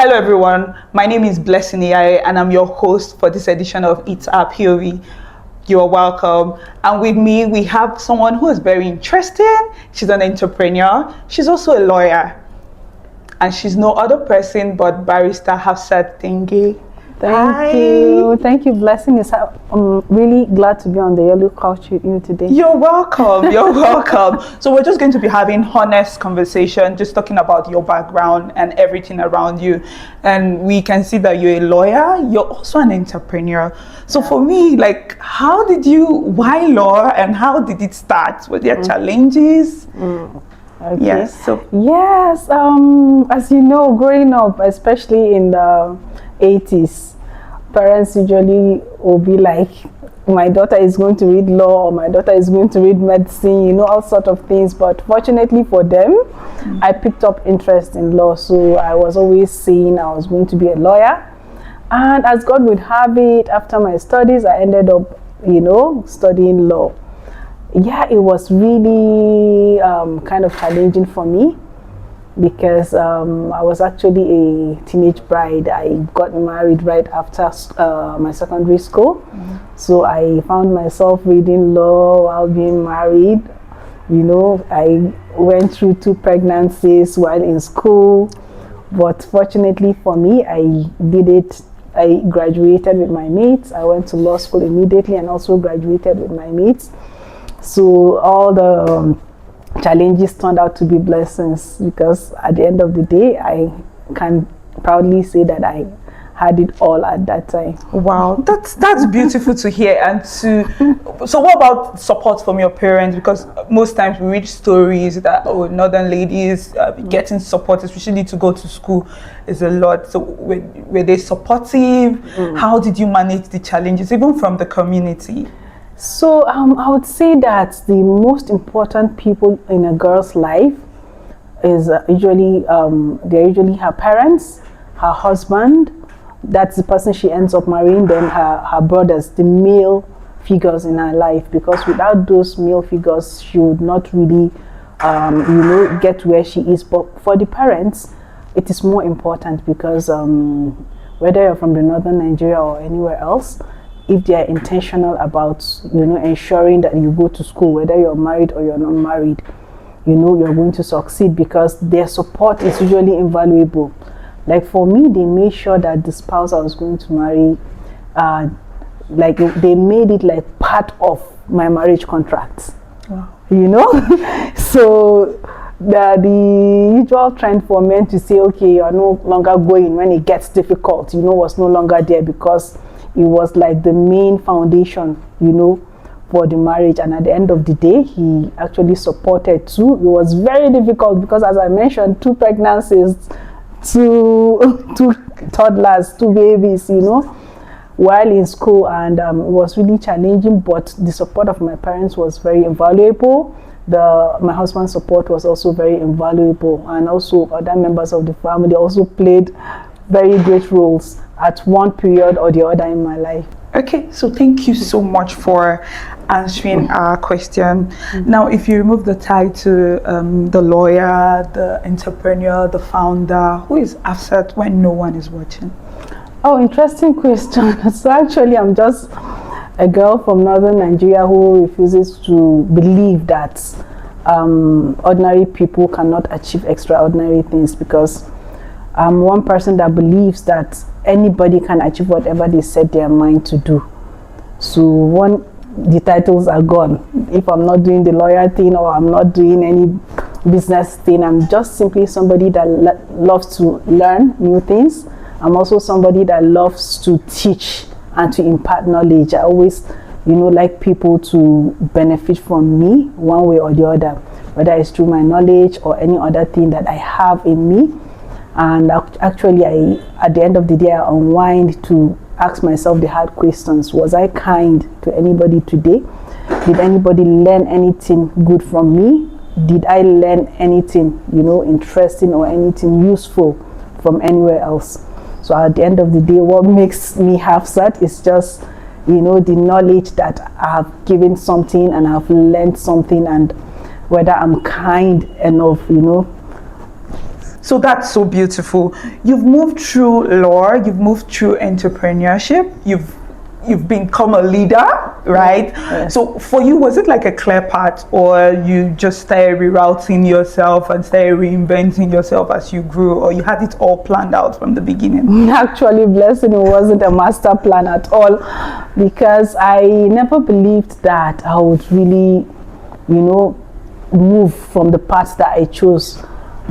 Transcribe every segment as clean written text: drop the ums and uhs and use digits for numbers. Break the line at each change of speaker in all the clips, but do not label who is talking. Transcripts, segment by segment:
Hello everyone, my name is Blessing AI and I'm your host for this edition of It's Our-Pov. You're welcome. And with me, we have someone who is very interesting. She's an entrepreneur. She's also a lawyer. And she's no other person but Barrister Hafsat Dange.
Thank you, Blessing. I'm really glad to be on the Yellow Couch with you today.
You're welcome. You're welcome. So we're just going to be having honest conversation, just talking about your background and everything around you. And we can see that you're a lawyer. You're also an entrepreneur. So for me, why law and how did it start? Were there challenges?
Okay.
Yes.
As you know, growing up, especially in the 80s, parents usually will be like, my daughter is going to read law or my daughter is going to read medicine, all sorts of things. But fortunately for them, I picked up interest in law. So I was always saying I was going to be a lawyer. And as God would have it, after my studies, I ended up, studying law. Yeah, it was really kind of challenging for me, because I was actually a teenage bride. I got married right after my secondary school. So I found myself reading law while being married. I went through 2 pregnancies while in school. But fortunately for me, I did it. I graduated with my mates. I went to law school immediately and also graduated with my mates. So all the challenges turned out to be blessings, because at the end of the day, I can proudly say that I had it all at that time.
Wow, that's beautiful to hear. And so what about support from your parents? Because most times we read stories that northern ladies getting support, especially to go to school, is a lot. So were they supportive? How did you manage the challenges, even from the community?
So I would say that the most important people in a girl's life is usually her parents, her husband. That's the person she ends up marrying. Then her brothers, the male figures in her life. Because without those male figures, she would not really, get where she is. But for the parents, it is more important, because whether you're from the northern Nigeria or anywhere else, if they are intentional about, ensuring that you go to school, whether you're married or you're not married, you're going to succeed, because their support is usually invaluable. Like for me, they made sure that the spouse I was going to marry, they made it like part of my marriage contract. Wow. So the usual trend for men to say, okay, you're no longer going when it gets difficult, was no longer there, because it was like the main foundation, for the marriage. And at the end of the day, he actually supported too. It was very difficult because, as I mentioned, 2 pregnancies, 2 toddlers, 2 babies, while in school. And it was really challenging, but the support of my parents was very invaluable. My husband's support was also very invaluable. And also other members of the family also played very great roles at one period or the other in my life.
Okay, so thank you so much for answering our question. Now, if you remove the title, the lawyer, the entrepreneur, the founder, who is Hafsat when no one is watching?
Oh, interesting question. So actually, I'm just a girl from northern Nigeria who refuses to believe that ordinary people cannot achieve extraordinary things, because I'm one person that believes that anybody can achieve whatever they set their mind to do. So the titles are gone. If I'm not doing the lawyer thing or I'm not doing any business thing, I'm just simply somebody that loves to learn new things. I'm also somebody that loves to teach and to impart knowledge. I always, like people to benefit from me one way or the other, whether it's through my knowledge or any other thing that I have in me. And actually, at the end of the day, I unwind to ask myself the hard questions. Was I kind to anybody today? Did anybody learn anything good from me? Did I learn anything, interesting or anything useful from anywhere else? So at the end of the day, what makes me Hafsat is just, the knowledge that I have given something and I've learned something, and whether I'm kind enough,
So that's so beautiful. You've moved through law, you've moved through entrepreneurship, you've become a leader, right?
Yes.
So for you, was it like a clear path, or you just started rerouting yourself and started reinventing yourself as you grew, or you had it all planned out from the beginning?
Actually, blessing, it wasn't a master plan at all, because I never believed that I would really, move from the path that I chose.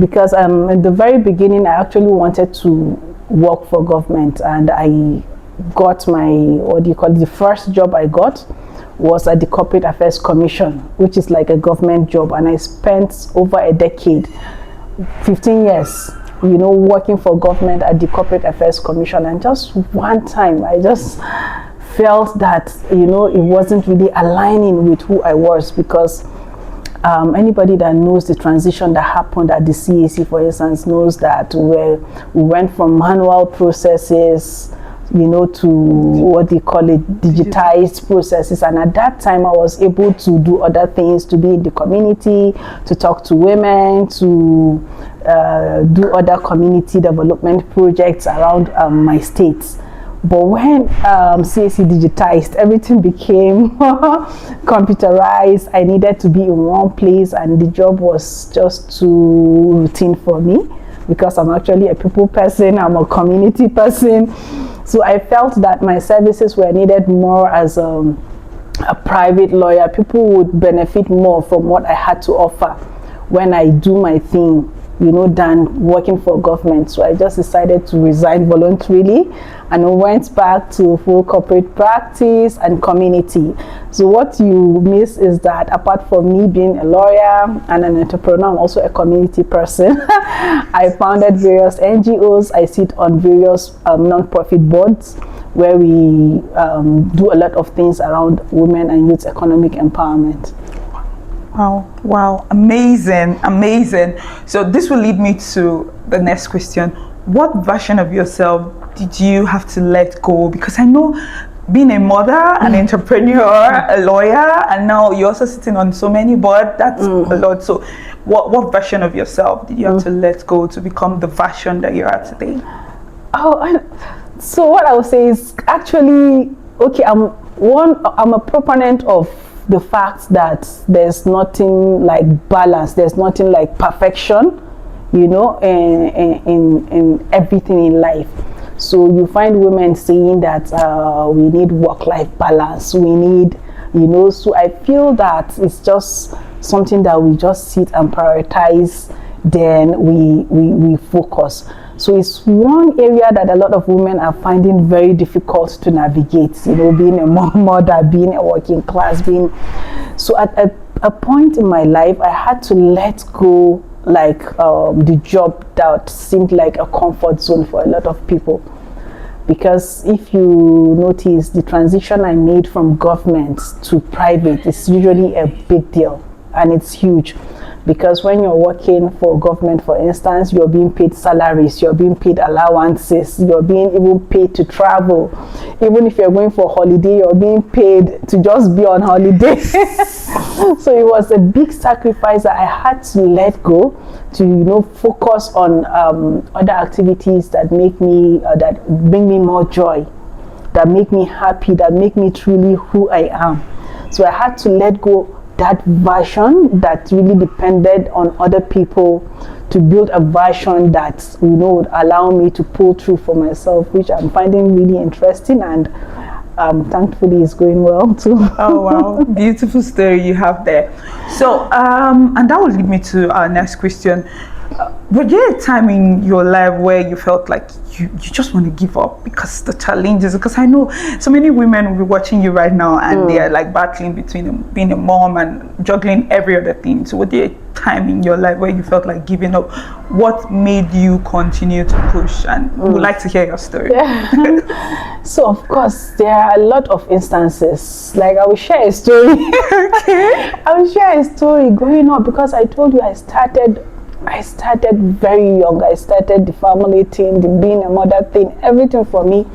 Because in the very beginning, I actually wanted to work for government, and I got the first job I got was at the Corporate Affairs Commission, which is like a government job, and I spent over a decade, 15 years, working for government at the Corporate Affairs Commission. And just one time, I just felt that, it wasn't really aligning with who I was, because anybody that knows the transition that happened at the CAC, for instance, knows that we went from manual processes, to what they call it, digitized processes. And at that time, I was able to do other things, to be in the community, to talk to women, to do other community development projects around my state. But when CAC digitized, everything became computerized. I needed to be in one place, and the job was just too routine for me, because I'm actually a people person, I'm a community person. So I felt that my services were needed more as a private lawyer. People would benefit more from what I had to offer when I do my thing, than working for government. So I just decided to resign voluntarily, and I went back to full corporate practice and community. So what you miss is that apart from me being a lawyer and an entrepreneur, I'm also a community person. I founded various NGOs. I sit on various non-profit boards where we do a lot of things around women and youth economic empowerment.
Wow, amazing. So this will lead me to the next question. What version of yourself did you have to let go? Because I know being a mother, an entrepreneur, a lawyer, and now you're also sitting on so many boards, that's a lot. So what version of yourself did you have to let go to become the version that you're at today?
So what I would say is actually, okay, I'm a proponent of the fact that there's nothing like balance, there's nothing like perfection, in everything in life. So you find women saying that we need work-life balance, we need, so I feel that it's just something that we just sit and prioritize, then we focus. So it's one area that a lot of women are finding very difficult to navigate, being a mother, being a working class, so at a point in my life, I had to let go, like the job that seemed like a comfort zone for a lot of people. Because if you notice, the transition I made from government to private is usually a big deal, and it's huge. Because when you're working for government, for instance, you're being paid salaries, you're being paid allowances, you're being even paid to travel. Even if you're going for holiday, you're being paid to just be on holiday. So it was a big sacrifice that I had to let go to, focus on other activities that make me, that bring me more joy, that make me happy, that make me truly who I am. So I had to let go that version that really depended on other people to build a version that would allow me to pull through for myself, which I'm finding really interesting, and thankfully is going well too.
Oh wow, beautiful story you have there. So and that will lead me to our next question. Was there a time in your life where you felt like you just want to give up because the challenges? Because I know so many women will be watching you right now, and they are like battling between being a mom and juggling every other thing. So was there a time in your life where you felt like giving up? What made you continue to push? And we would like to hear your story.
Yeah. So of course there are a lot of instances. Like I will share a story.
Okay.
I will share a story growing up, because I told you I started very young. I started the family thing, the being a mother thing, everything for me,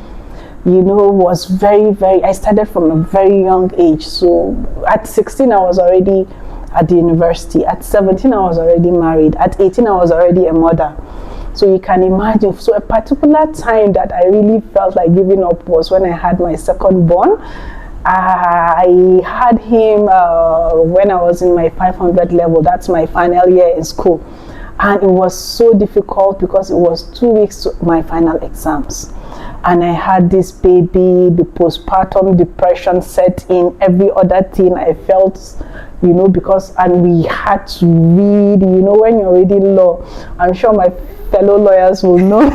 was very, I started from a very young age. So at 16, I was already at the university. At 17, I was already married. At 18, I was already a mother. So you can imagine. So a particular time that I really felt like giving up was when I had my second born. I had him when I was in my 500 level. That's my final year in school. And it was so difficult because it was 2 weeks to my final exams. And I had this baby, the postpartum depression set in, every other thing I felt, because, and we had to read, when you're reading law, I'm sure my fellow lawyers will know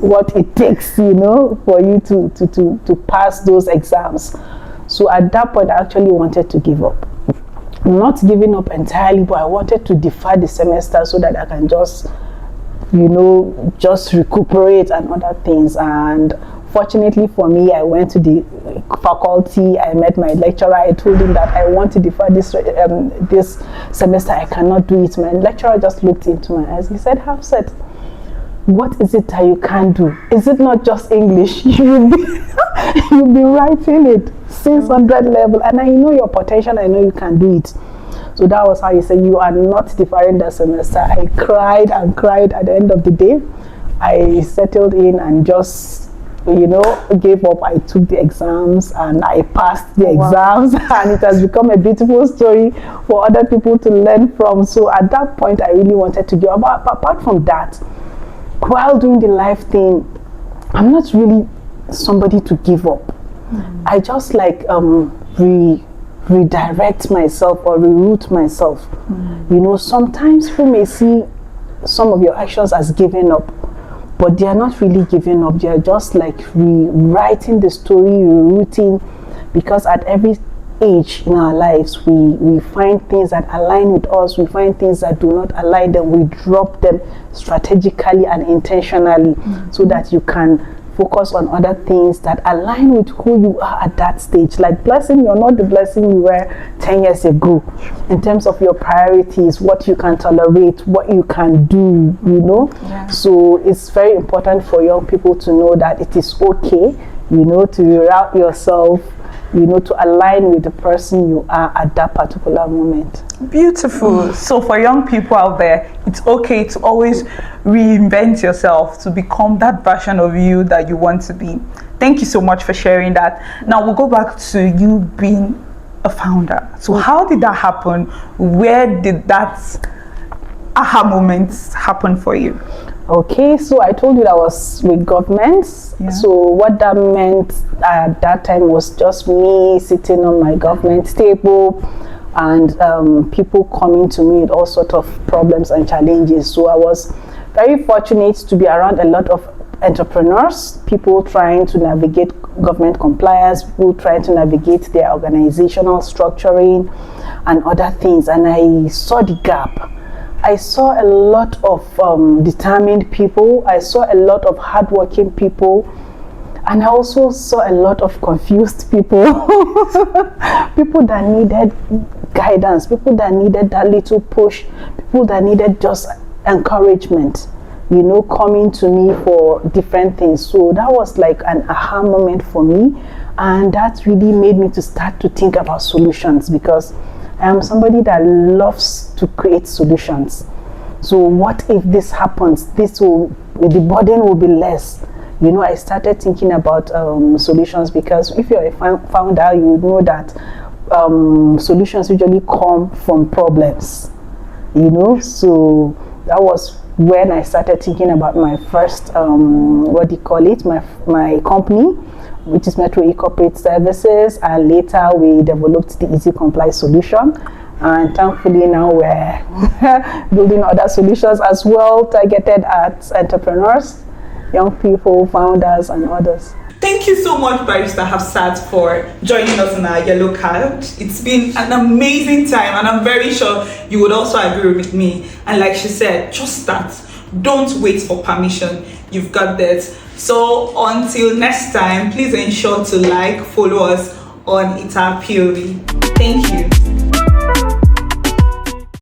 what it takes, for you to pass those exams. So at that point, I actually wanted to give up. Not giving up entirely, but I wanted to defer the semester so that I can just recuperate and other things. And fortunately for me, I went to the faculty, I met my lecturer, I told him that I want to defer this semester, I cannot do it. My lecturer just looked into my eyes, he said, Hafsat, what is it that you can't do? Is it not just English? You've been writing it since 100 level, and I know your potential, I know you can do it. So that was how he said, you are not deferring that semester. I cried and cried. At the end of the day, I settled in and just, gave up. I took the exams and I passed the exams, and it has become a beautiful story for other people to learn from. So at that point, I really wanted to give up. But apart from that, while doing the life thing, I'm not really somebody to give up. I just like redirect myself or reroute myself. Sometimes people may see some of your actions as giving up, but they are not really giving up. They are just like rewriting the story, rerouting, because at every age in our lives, we find things that align with us, we find things that do not align, then we drop them strategically and intentionally so that you can focus on other things that align with who you are at that stage. Like blessing, you're not the blessing you were 10 years ago in terms of your priorities, what you can tolerate, what you can do, So it's very important for young people to know that it is okay, to reroute yourself, to align with the person you are at that particular moment.
Beautiful. So for young people out there, it's okay to always reinvent yourself to become that version of you that you want to be. Thank you so much for sharing that. Now we'll go back to you being a founder. So how did that happen? Where did that aha moment happen for you?
Okay, so I told you that I was with governments. Yeah. So what that meant at that time was just me sitting on my government table and people coming to me with all sorts of problems and challenges. So I was very fortunate to be around a lot of entrepreneurs, people trying to navigate government compliance, people trying to navigate their organizational structuring and other things. And I saw the gap. I saw a lot of determined people. I saw a lot of hardworking people. And I also saw a lot of confused people. People that needed guidance, people that needed that little push, people that needed just encouragement, coming to me for different things. So that was like an aha moment for me. And that really made me to start to think about solutions, because I am somebody that loves to create solutions. So what if this happens? The burden will be less. I started thinking about solutions, because if you're a founder, you would know that solutions usually come from problems. So that was when I started thinking about my first, my company, which is Metro E-Corporate Services, and later we developed the Easy Comply solution, and thankfully now we're building other solutions as well, targeted at entrepreneurs, young people, founders, and others.
Thank you so much, Barrister Hafsat, for joining us on our yellow couch. It's been an amazing time, and I'm very sure you would also agree with me. And like she said, just start. Don't wait for permission. You've got this. So until next time, please ensure to follow us on Our-Pov. Thank you.